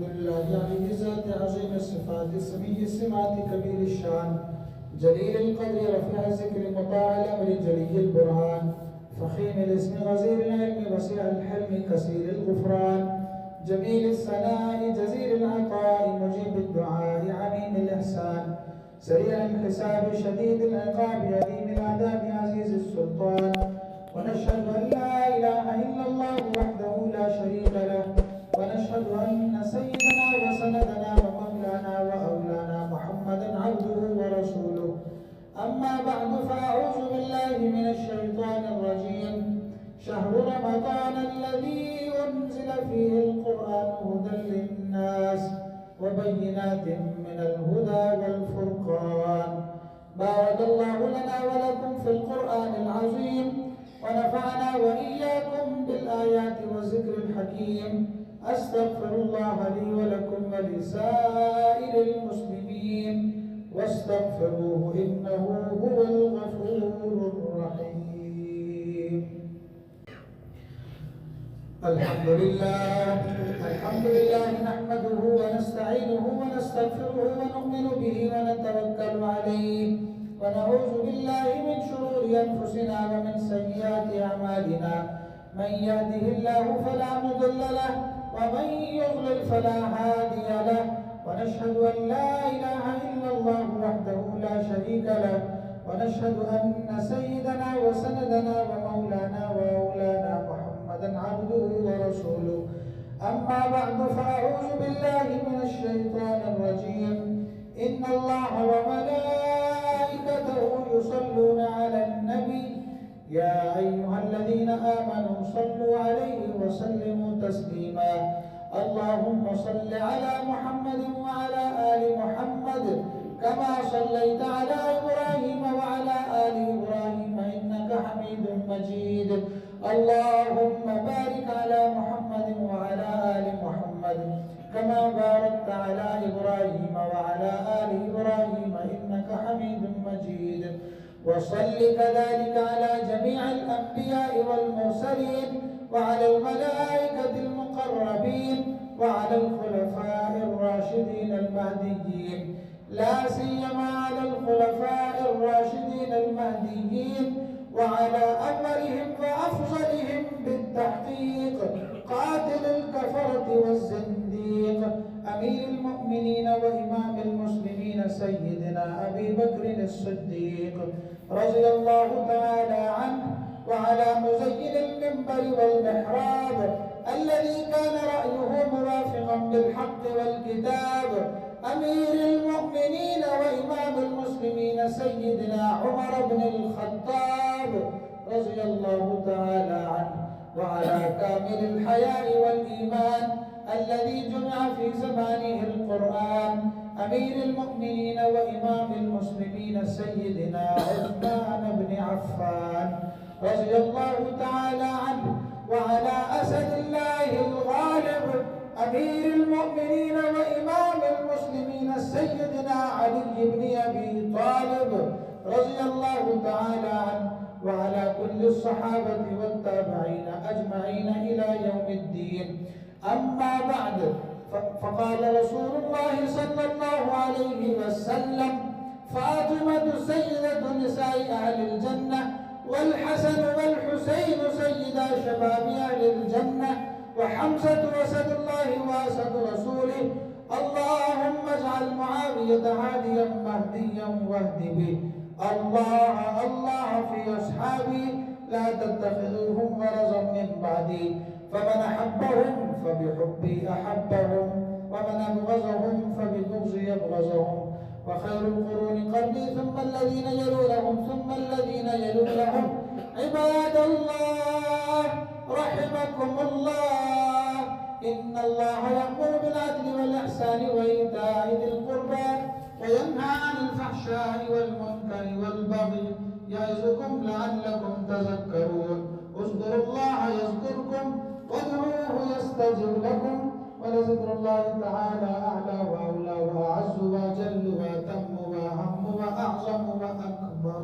لله علي ذات عظيم الصفات سمي السمات كبير الشان جليل القدر رفيع الذكر مطاع الأمر جلي البرهان فخيم الاسم غزير العلم وسيع الحلم كثير الغفران جميل الثناء جزيل العطاء مجيب الدعاء عميم الإحسان سريع الحساب شديد العقاب أليم العذاب عزيز السلطان ونشهد أن لا إله إلا الله وحده لا شريك له ونشهد أن سيدنا وسندنا ومولانا وأولانا محمدا عبده ورسوله أما بعد فأعوذ بالله من الشيطان الرجيم شهر رمضان الذي أنزل فيه القرآن هدى للناس وبينات من الهدى والفرقان بارك الله لنا ولكم في القرآن العظيم ونفعنا وإياكم بالآيات والذكر الحكيم أستغفر الله لي ولكم ولسائر المسلمين واستغفروه إنه هو الغفور الرحيم. الحمد لله نحمده ونستعينه ونستغفره ونؤمن به ونتوكل عليه ونعوذ بالله من شرور أنفسنا ومن سيئات أعمالنا من يهده الله فلا مضل له ومن يضلل فلا هادي له ونشهد أن لا إله إلا الله وحده لا شريك له ونشهد أن سيدنا وسندنا ومولانا وأولانا محمدا عبده ورسوله أما بعد فأعوذ بالله من الشيطان الرجيم إن الله وملائكته يصلون على النبي يا أيها الذين آمنوا صلوا عليه وسلموا تسليما اللهم صل على محمد وعلى آل محمد كما صليت على إبراهيم وعلى آل إبراهيم إنك حميد مجيد اللهم بارك على محمد وعلى آل محمد كما باركت على إبراهيم وعلى آل إبراهيم إنك حميد مجيد وصل كذلك على جميع الأنبياء والمرسلين وعلى الملائكة المقربين وعلى الخلفاء الراشدين المهديين لا سيما على الخلفاء الراشدين المهديين وعلى أولهم وأفضلهم بالتحقيق قاتل الكفرة والزنديق أمير المؤمنين وإمام المسلمين سيدنا أبي بكر الصديق رضي الله تعالى عنه وعلى مزين المنبر والمحراب الذي كان رأيه موافقا بالحق والكتاب أمير المؤمنين وإمام المسلمين سيدنا عمر بن الخطاب رضي الله تعالى عنه وعلى كامل الحياء والإيمان الذي جمع في زمانه القرآن أمير المؤمنين وإمام المسلمين سيدنا عثمان بن عفان رضي الله تعالى عنه وعلى أسد الله الغالب أمير المؤمنين وإمام المسلمين سيدنا علي بن أبي طالب رضي الله تعالى عنه وعلى كل الصحابة والتابعين أجمعين إلى يوم الدين أما بعد فقال رسول الله صلى الله عليه وسلم فاطمة سيدة نساء أهل الجنة والحسن والحسين سيدا شباب أهل الجنة وحمزة وسد الله وأسد رسوله اللهم اجعل معاوية هاديا مهديا واهد به الله في أصحابي لا تتخذوهم غرضا من بعدي فمن أحبهم فبحبي أحبهم ومن أبغضهم فببغضي أبغضهم وخير القرون قرني ثم الذين يلونهم ثم الذين يلونهم عباد الله رحمكم الله إن الله يأمر بالعدل والإحسان وإيتاء ذي القربى وينهى عن الفحشاء والمنكر والبغي يعظكم لعلكم تذكرون اذكروا الله يذكركم وادعوه يستجب لكم ولذكر الله تعالى أعلى وأولى وأعز وأجل وأتم وأهم وأعظم وأكبر.